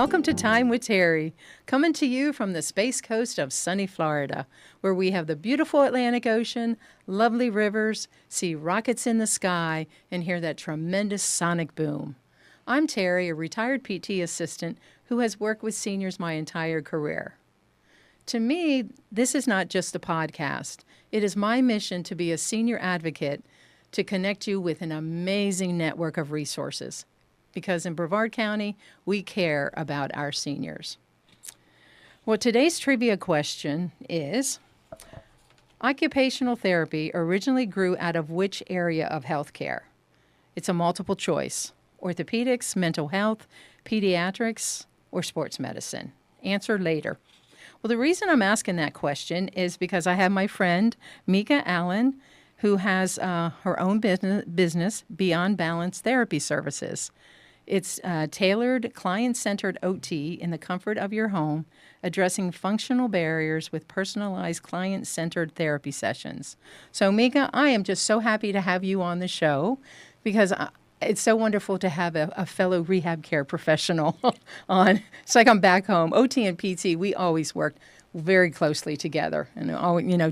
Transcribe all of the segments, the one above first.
Welcome to Time with Terri, coming to you from the Space Coast of sunny Florida, where we have the beautiful Atlantic Ocean, lovely rivers, see rockets in the sky, and hear that tremendous sonic boom. I'm Terri, a retired PT assistant who has worked with seniors my entire career. To me, this is not just a podcast. It is my mission to be a senior advocate to connect you with an amazing network of resources. Because in Brevard County, we care about our seniors. Well, today's trivia question is, occupational therapy originally grew out of which area of healthcare? It's a multiple choice: orthopedics, mental health, pediatrics, or sports medicine. Answer later. Well, the reason I'm asking that question is because I have my friend, Mica Allen, who has her own business, Beyond Balance Therapy Services. It's tailored, client-centered OT in the comfort of your home, addressing functional barriers with personalized, client-centered therapy sessions. So, Mica, I am just so happy to have you on the show because it's so wonderful to have a fellow rehab care professional on. It's like I'm back home. OT and PT, we always worked very closely together, and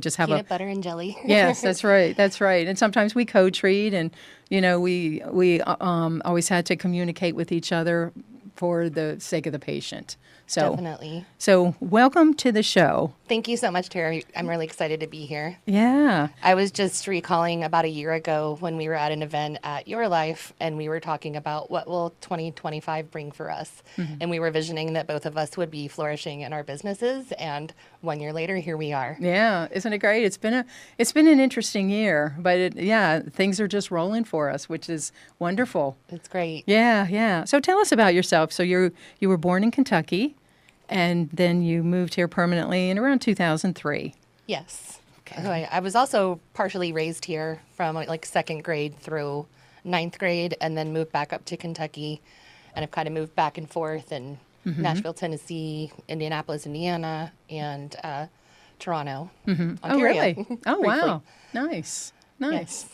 just have peanut butter and jelly. Yes, that's right. That's right. And sometimes we co-treat, and we always had to communicate with each other for the sake of the patient. So definitely. So welcome to the show. Thank you so much, Terri. I'm really excited to be here. Yeah. I was just recalling about a year ago when we were at an event at Your Life, and we were talking about what will 2025 bring for us. Mm-hmm. And we were visioning that both of us would be flourishing in our businesses. And 1 year later, here we are. Yeah. Isn't it great? It's been an interesting year, but things are just rolling for us, which is wonderful. It's great. Yeah. Yeah. So tell us about yourself. So you were born in Kentucky. And then you moved here permanently in around 2003. Yes. Okay. I was also partially raised here from like second grade through ninth grade, and then moved back up to Kentucky. And I've kind of moved back and forth in Nashville, Tennessee, Indianapolis, Indiana, and Toronto, Ontario. Oh, really? Oh, wow. Nice. Yes.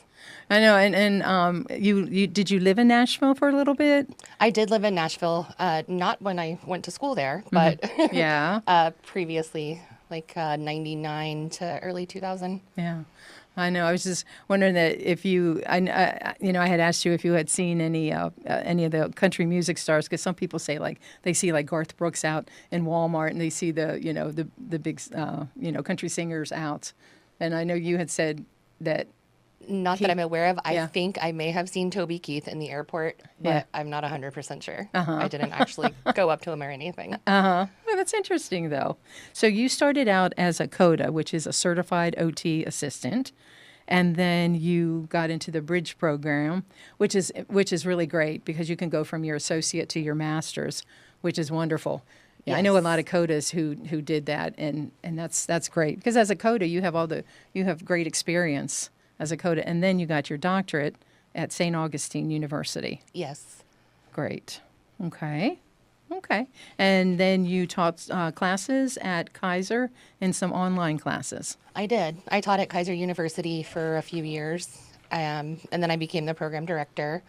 I know, and you did you live in Nashville for a little bit? I did live in Nashville, not when I went to school there, but previously, like 99 to early 2000. Yeah, I know. I was just wondering that if I had asked you if you had seen any of the country music stars, because some people say like they see like Garth Brooks out in Walmart and they see the big country singers out, and I know you had said that. Not that I'm aware of. I think I may have seen Toby Keith in the airport, but I'm not 100% sure. I didn't actually go up to him or anything. Well, that's interesting, though. So you started out as a CODA, which is a certified OT assistant, and then you got into the Bridge program, which is really great because you can go from your associate to your master's, which is wonderful. Yeah, yes. I know a lot of CODAs who did that, and that's great because as a CODA you have great experience as a CODA, and then you got your doctorate at St. Augustine University. Yes. Great. Okay. And then you taught classes at Kaiser and some online classes. I did. I taught at Kaiser University for a few years, and then I became the program director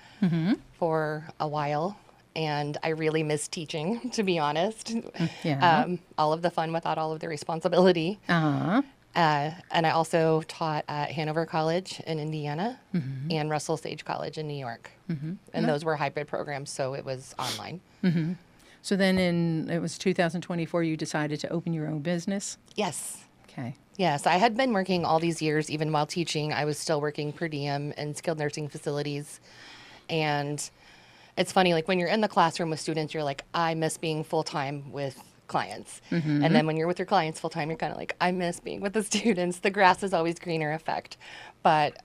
for a while, and I really missed teaching, to be honest. Yeah. All of the fun without all of the responsibility. Uh-huh. And I also taught at Hanover College in Indiana and Russell Sage College in New York. And those were hybrid programs, so it was online. So then it was 2024, you decided to open your own business? Yes. Okay. Yes, I had been working all these years, even while teaching. I was still working per diem in skilled nursing facilities. And it's funny, like when you're in the classroom with students, you're like, I miss being full-time with clients. And then when you're with your clients full time, you're kind of like, I miss being with the students. The grass is always greener effect. But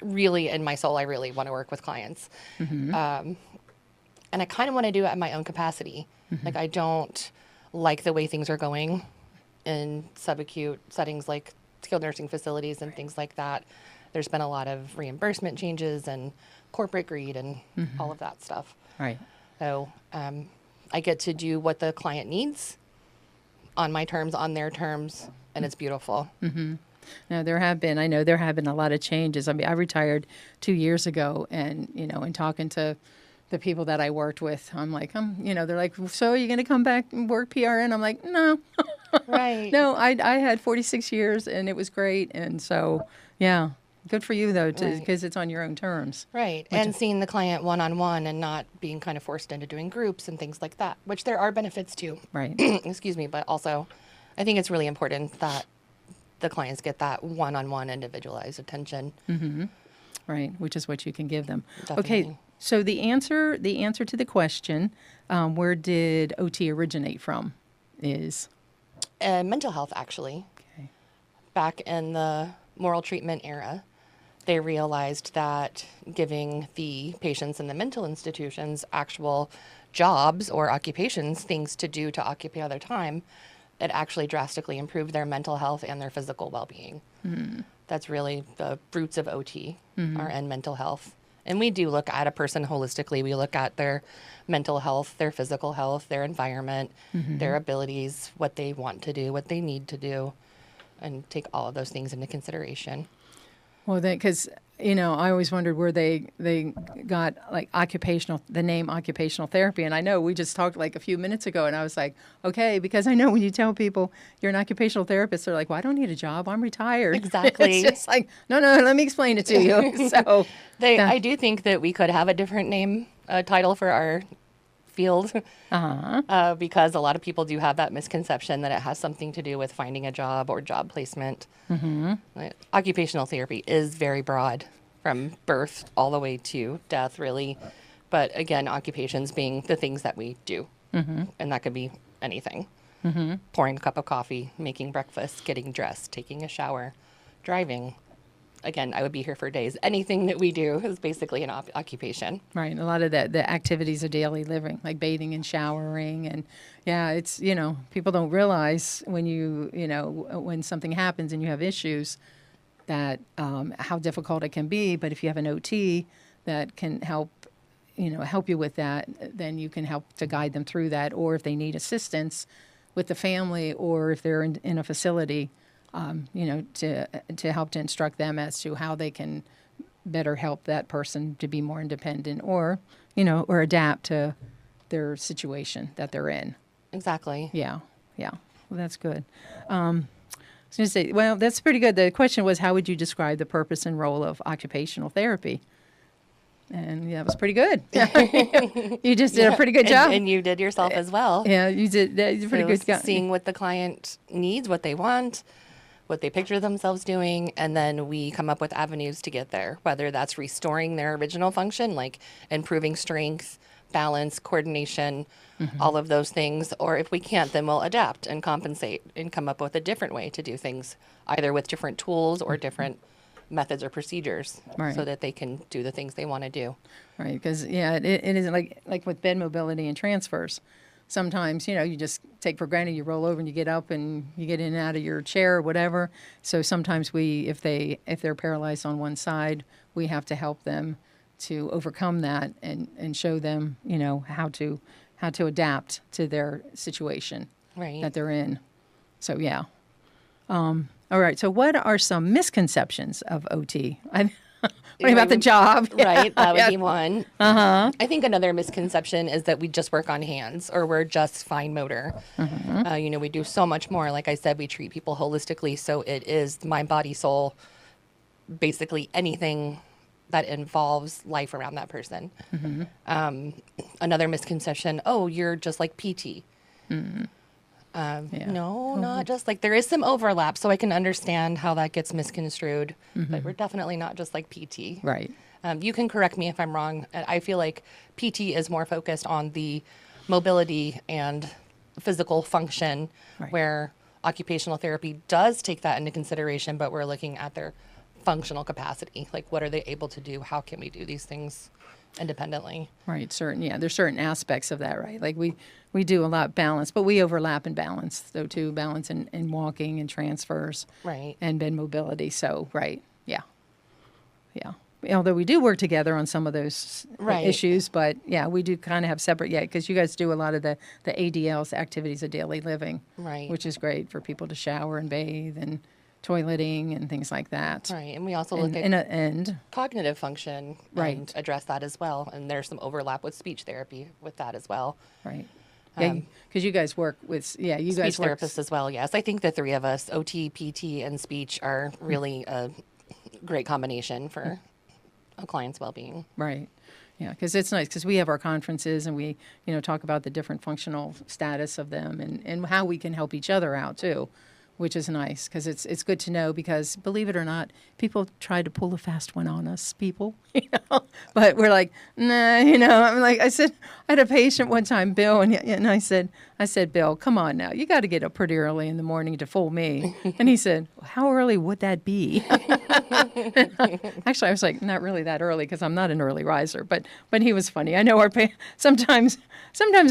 really, in my soul, I really want to work with clients. And I kind of want to do it in my own capacity. Like, I don't like the way things are going in subacute settings like skilled nursing facilities and things like that. There's been a lot of reimbursement changes and corporate greed and all of that stuff. Right. So, I get to do what the client needs on my terms, on their terms, and it's beautiful. Now, there have been a lot of changes. I mean, I retired 2 years ago, and, in talking to the people that I worked with. I'm like, they're like, so are you going to come back and work PRN? I'm like, no, Right. no, I had 46 years and it was great. And so, yeah, good for you though, Right. because it's on your own terms. Right. And seeing the client one-on-one and not being kind of forced into doing groups and things like that, which there are benefits to. Right. Excuse me. But also, I think it's really important that the clients get that one-on-one individualized attention. Right, which is what you can give them. Definitely. Okay, so the answer to the question, where did OT originate from, is Mental health, actually. okay. Back in the moral treatment era, they realized that giving the patients in the mental institutions actual jobs or occupations, things to do to occupy their time, it actually drastically improved their mental health and their physical well-being. That's really the roots of OT are in mental health. And we do look at a person holistically. We look at their mental health, their physical health, their environment, their abilities, what they want to do, what they need to do, and take all of those things into consideration. Well, because I always wondered where they got like the name occupational therapy, and I know we just talked like a few minutes ago, and I was like, okay, because I know when you tell people you're an occupational therapist, they're like, well, I don't need a job, I'm retired. Exactly. It's just like, no, let me explain it to you. So I do think that we could have a different name title for our field because a lot of people do have that misconception that it has something to do with finding a job or job placement. Occupational therapy is very broad, from birth all the way to death, really. But again, occupations being the things that we do, and that could be anything. Pouring a cup of coffee, making breakfast, getting dressed, taking a shower, driving. Again, I would be here for days. Anything that we do is basically an occupation. Right. A lot of the activities of daily living, like bathing and showering. And yeah, it's, people don't realize when when something happens and you have issues that how difficult it can be. But if you have an OT that can help you with that, then you can help to guide them through that. Or if they need assistance with the family, or if they're in a facility, to help to instruct them as to how they can better help that person to be more independent, or adapt to their situation that they're in. Exactly. Yeah. Well, that's good. I was going to say, well, that's pretty good. The question was, how would you describe the purpose and role of occupational therapy? And that was pretty good. You just did a pretty good job. And you did yourself as well. Yeah, you did. You did pretty good job. Seeing what the client needs, what they want, what they picture themselves doing, and then we come up with avenues to get there, whether that's restoring their original function, like improving strength, balance, coordination, all of those things, or if we can't, then we'll adapt and compensate and come up with a different way to do things, either with different tools or different methods or procedures, Right. so that they can do the things they want to do. Right, because it isn't like with bed mobility and transfers. Sometimes, you just take for granted, you roll over and you get up and you get in and out of your chair or whatever. So sometimes if they're paralyzed on one side, we have to help them to overcome that and show them, how to adapt to their situation Right. that they're in. So yeah. All right. So what are some misconceptions of OT? What about the job? Right, that would be one. I think another misconception is that we just work on hands or we're just fine motor. We do so much more. Like I said, we treat people holistically, so it is mind, body, soul, basically anything that involves life around that person. Another misconception, oh, you're just like PT. No, not just like, there is some overlap, so I can understand how that gets misconstrued, but we're definitely not just like PT. Right. You can correct me if I'm wrong. I feel like PT is more focused on the mobility and physical function, Right. where occupational therapy does take that into consideration, but we're looking at their functional capacity. Like, what are they able to do? How can we do these things independently? Right. There's certain aspects of that, right? Like we do a lot balance, but we overlap in balance, though, too. Balance in walking and transfers. Right. And bed mobility. So, right. Yeah. Although we do work together on some of those Right. issues, but yeah, we do kind of have separate, because you guys do a lot of the ADLs, activities of daily living. Right. Which is great for people to shower and bathe and toileting and things like that. Right. And we also look at And cognitive function Right. and address that as well. And there's some overlap with speech therapy with that as well. right. Yeah, because you guys work with, you Speech guys work. therapists as well, yes. I think the three of us, OT, PT, and speech, are really a great combination for a client's well-being. Right. Yeah, because it's nice because we have our conferences and we, talk about the different functional status of them and how we can help each other out too, which is nice because it's good to know because believe it or not, people try to pull a fast one on us, people, but we're like, nah, I'm like, I had a patient one time, Bill, and I said, Bill, come on now, you got to get up pretty early in the morning to fool me. And he said, how early would that be? Actually, I was like, not really that early because I'm not an early riser, but he was funny. I know sometimes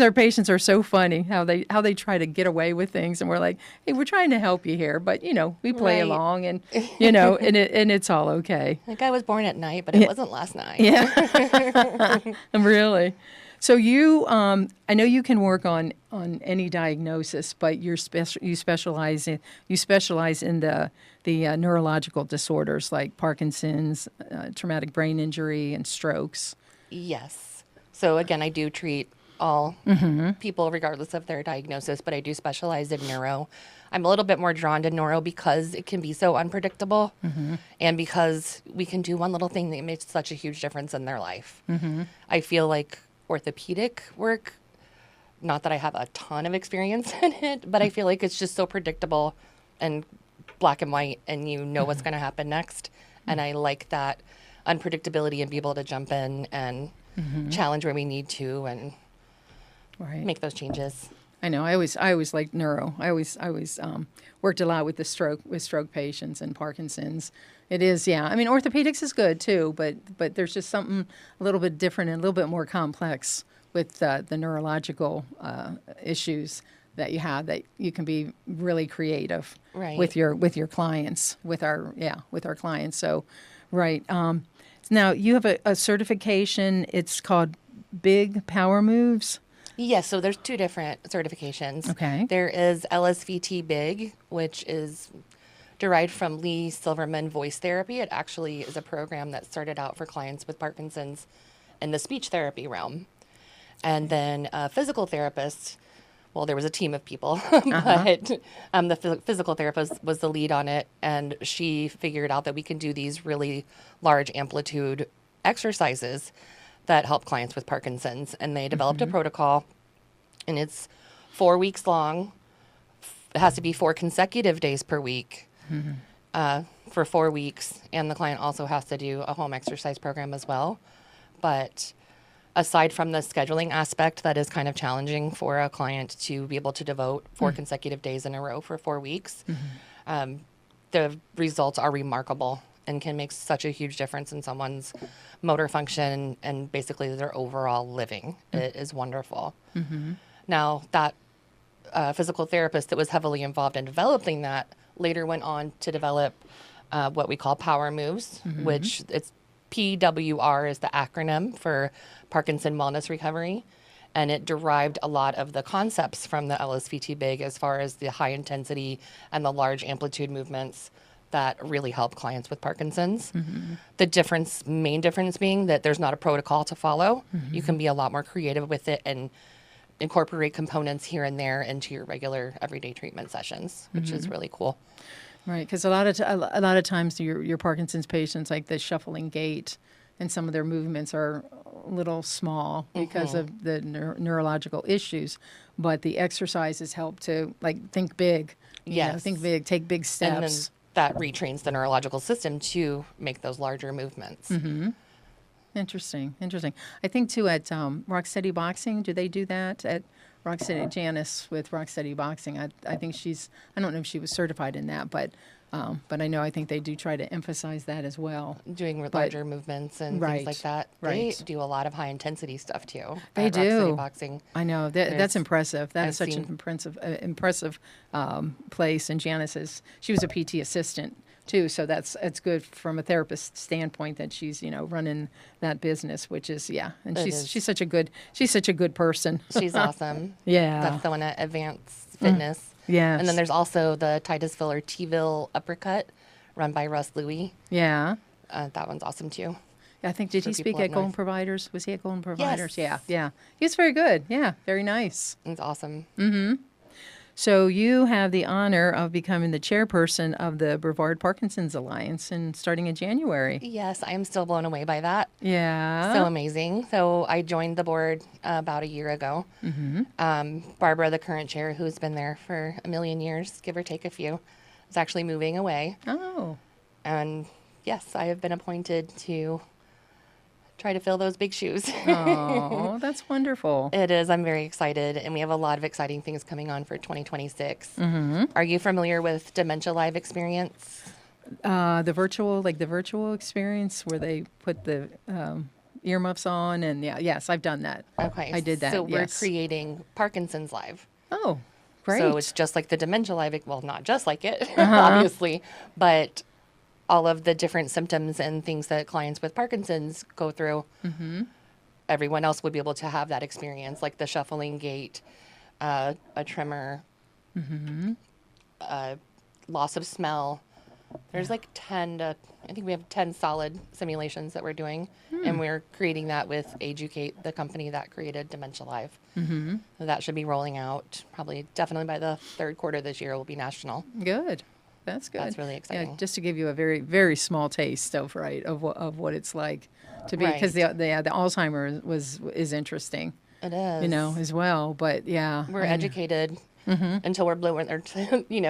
our patients are so funny how they try to get away with things, and we're like, hey, we're trying to help you here, but we play Right. along, and and it's all okay. Like, I was born at night, but it wasn't last night. Yeah, really. So you, I know you can work on any diagnosis, but you specialize in the neurological disorders like Parkinson's, traumatic brain injury, and strokes. Yes. So again, I do treat all people regardless of their diagnosis, but I do specialize in neuro. I'm a little bit more drawn to neuro because it can be so unpredictable and because we can do one little thing that makes such a huge difference in their life. I feel like orthopedic work, not that I have a ton of experience in it, but I feel like it's just so predictable and black and white and you know what's going to happen next. And I like that unpredictability and be able to jump in and challenge where we need to and make those changes. I know. I always liked neuro. I always worked a lot with stroke patients and Parkinson's. It is, yeah. I mean, orthopedics is good too, but there's just something a little bit different and a little bit more complex with the neurological issues that you have that you can be really creative with your clients, with our clients. So, right. Now you have a certification. It's called Big Power Moves. Yes, so there's two different certifications. Okay. There is LSVT Big, which is derived from Lee Silverman Voice Therapy. It actually is a program that started out for clients with Parkinson's in the speech therapy realm. And then a physical therapist, well, there was a team of people, but the physical therapist was the lead on it. And she figured out that we can do these really large amplitude exercises that help clients with Parkinson's. And they developed a protocol, and it's 4 weeks long. It has to be 4 consecutive days per week for 4 weeks. And the client also has to do a home exercise program as well. But aside from the scheduling aspect that is kind of challenging for a client to be able to devote 4 consecutive days in a row for 4 weeks, the results are remarkable and can make such a huge difference in someone's motor function and basically their overall living. It is wonderful. Now, that physical therapist that was heavily involved in developing that later went on to develop what we call Power Moves, which it's PWR is the acronym for Parkinson Wellness Recovery. And it derived a lot of the concepts from the LSVT Big as far as the high intensity and the large amplitude movements that really help clients with Parkinson's. The main difference being that there's not a protocol to follow. You can be a lot more creative with it and incorporate components here and there into your regular everyday treatment sessions, which is really cool. Right, because a lot of times your Parkinson's patients, like the shuffling gait, and some of their movements are a little small because of the neurological issues, but the exercises help to think big. Think big, take big steps. And then that retrains the neurological system to make those larger movements. Interesting. I think too at Rocksteady Boxing, do they do that at Rocksteady? Janice with Rocksteady Boxing, I think I don't know if she was certified in that, but I think they do try to emphasize that as well. Doing larger movements and things like that. They do a lot of high intensity stuff too. They do. Rocksteady Boxing. I know that's impressive. That is such an impressive place. And Janice she was a PT assistant too, so it's good from a therapist standpoint that she's running that business, which is and she's such a good person. She's awesome. Yeah, that's the one at Advanced Fitness. Yes. And then there's also the Titusville or T-ville Uppercut run by Russ Louie. Yeah. That one's awesome too. I think, did For he speak people up at Golden north. Providers? Was he at Golden Providers? Yes. Yeah. He's very good. Yeah. Very nice. It's awesome. So you have the honor of becoming the chairperson of the Brevard Parkinson's Alliance and starting in January. Yes, I am still blown away by that. Yeah. So amazing. So I joined the board about a year ago. Barbara, the current chair, who's been there for a million years, give or take a few, is actually moving away. Oh. And yes, I have been appointed to try to fill those big shoes. Oh, that's wonderful. It is. I'm very excited. And we have a lot of exciting things coming on for 2026. Are you familiar with Dementia Live Experience? The virtual experience where they put the earmuffs on and yes, I've done that. Okay. I did that. So we're yes. creating Parkinson's Live. Oh, great. So it's just like the Dementia Live, well, not just like it, obviously, but all of the different symptoms and things that clients with Parkinson's go through. Everyone else would be able to have that experience, like the shuffling gait, a tremor, loss of smell. There's like 10 to, I think we have 10 solid simulations that we're doing, and we're creating that with Educate, the company that created Dementia Live. So that should be rolling out probably definitely by the third quarter this year. It will be national. Good. That's good. That's really exciting. Yeah, just to give you a very, very small taste of what it's like to be, because Right. the Alzheimer's is interesting, It is. as well. But yeah, We're educated until we're blue in, or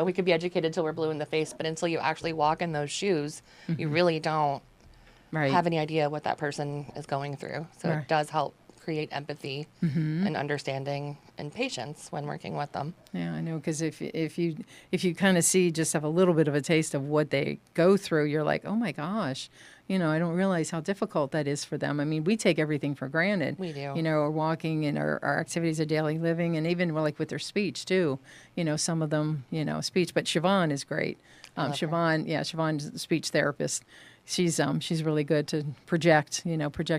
we could be educated until we're blue in the face, but until you actually walk in those shoes, you really don't right. have any idea what that person is going through. So Right. it does help create empathy and understanding and patience when working with them. Yeah, I know, because if you kind of just have a little bit of a taste of what they go through, you're like, oh my gosh, I don't realize how difficult that is for them. I mean, we take everything for granted. We do. Our walking and our activities of daily living, and even like with their speech too. Some of them, speech. But Siobhan is great. Siobhan's a speech therapist. She's really good to project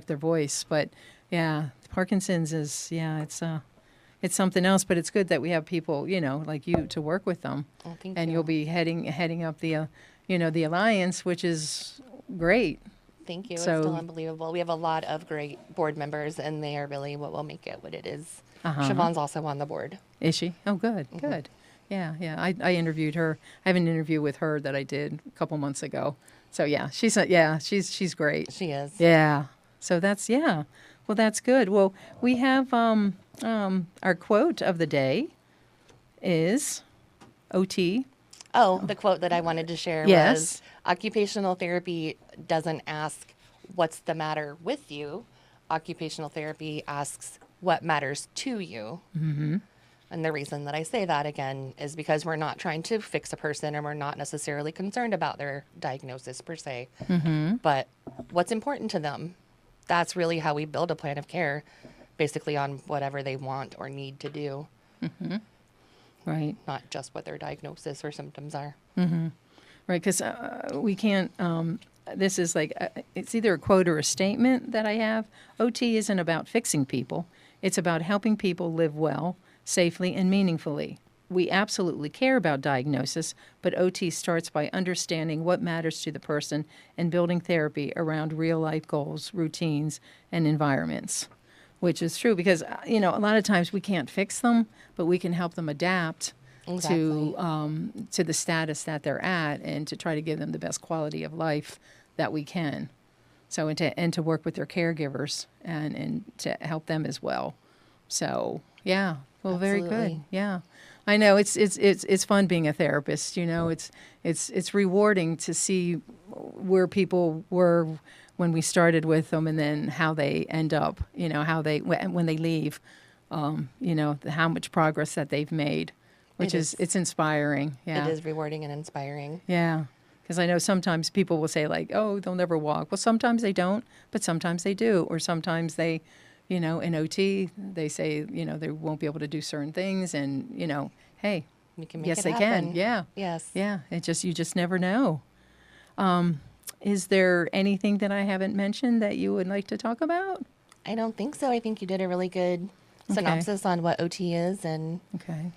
their voice. But yeah, Parkinson's is it's something else, but it's good that we have people, like you to work with them. Oh, thank and you. you'll be heading up the the alliance, which is great. Thank you. So- It's still unbelievable. We have a lot of great board members, and they are really what will make it what it is. Siobhan's also on the board. Is she? Oh, good, good. Yeah. I interviewed her. I have an interview with her that I did a couple months ago. So yeah, she's great. She is. Yeah. So that's Well, that's good. Well, we have our quote of the day is OT. Oh, the quote that I wanted to share Yes. was occupational therapy doesn't ask what's the matter with you. Occupational therapy asks what matters to you. And the reason that I say that again is because we're not trying to fix a person, and we're not necessarily concerned about their diagnosis per se, but what's important to them. That's really how we build a plan of care, basically on whatever they want or need to do, Right. not just what their diagnosis or symptoms are. Right, because we can't, this is like, it's either a quote or a statement that I have. OT isn't about fixing people. It's about helping people live well, safely, and meaningfully. We absolutely care about diagnosis, but OT starts by understanding what matters to the person and building therapy around real-life goals, routines, and environments, which is true because, a lot of times we can't fix them, but we can help them adapt to the status that they're at, and to try to give them the best quality of life that we can. So and to work with their caregivers and to help them as well. So yeah, well, very good. Absolutely. Yeah, I know it's fun being a therapist. It's rewarding to see where people were when we started with them, and then how they end up. How they when they leave. How much progress that they've made. Which it's inspiring. Yeah. It is rewarding and inspiring. Yeah. Because I know sometimes people will say like, oh, they'll never walk. Well, sometimes they don't, but sometimes they do. Or sometimes they, in OT, they say, they won't be able to do certain things. And, hey, We can make yes, it they happen. can. Yeah. Yes. Yeah. You just never know. Is there anything that I haven't mentioned that you would like to talk about? I don't think so. I think you did a really good synopsis on what OT is, and Okay.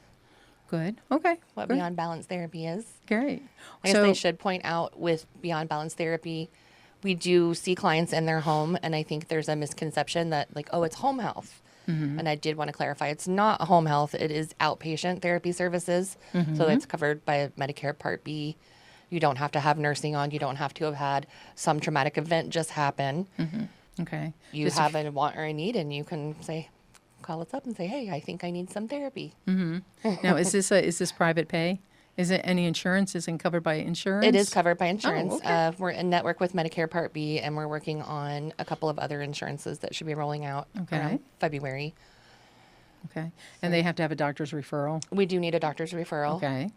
Good. Okay. what Good. Beyond Balance Therapy is. Great. I guess I should point out with Beyond Balance Therapy, we do see clients in their home, and I think there's a misconception that like, oh, it's home health. And I did want to clarify, it's not home health. It is outpatient therapy services. So that's covered by Medicare Part B. You don't have to have nursing on. You don't have to have had some traumatic event just happen. Okay. You have a want or a need, and you can say, call us up and say, hey, I think I need some therapy. Now, is this private pay? Is it any insurance? Isn't covered by insurance? It is covered by insurance. okay. We're in network with Medicare Part B, and we're working on a couple of other insurances that should be rolling out around February. Okay. And they have to have a doctor's referral? We do need a doctor's referral. Okay.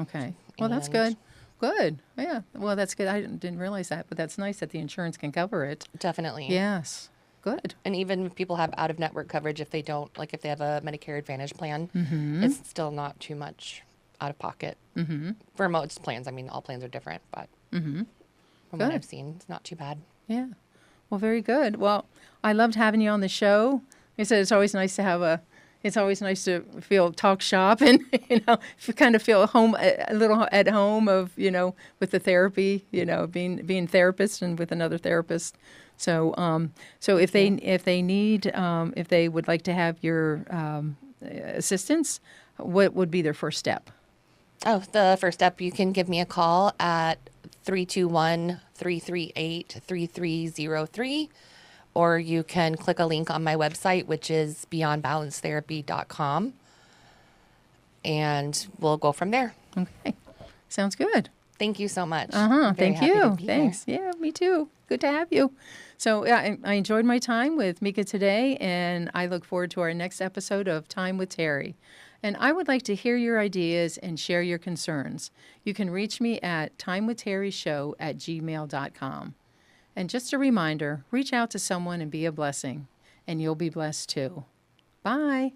Okay. Well, that's And- good. Good. Yeah. Well, that's good. I didn't realize that, but that's nice that the insurance can cover it. Definitely. Yes. Good. And even if people have out-of-network coverage, if they don't, like if they have a Medicare Advantage plan, it's still not too much out of pocket. For most plans. I mean, all plans are different, but from what Good. I've seen, it's not too bad. Yeah. Well, very good. Well, I loved having you on the show. I said it's always nice to talk shop and, kind of feel home, a little at home of, with the therapy, being therapist and with another therapist. So, if they need, if they would like to have your assistance, what would be their first step? Oh, the first step, you can give me a call at 321-338-3303, or you can click a link on my website, which is beyondbalancetherapy.com, and we'll go from there. Okay. Sounds good. Thank you so much. Thank you. Thanks. Yeah, me too. Good to have you. So yeah, I enjoyed my time with Mica today, and I look forward to our next episode of Time with Terri. And I would like to hear your ideas and share your concerns. You can reach me at timewithterryshow@gmail.com. And just a reminder, reach out to someone and be a blessing, and you'll be blessed too. Bye.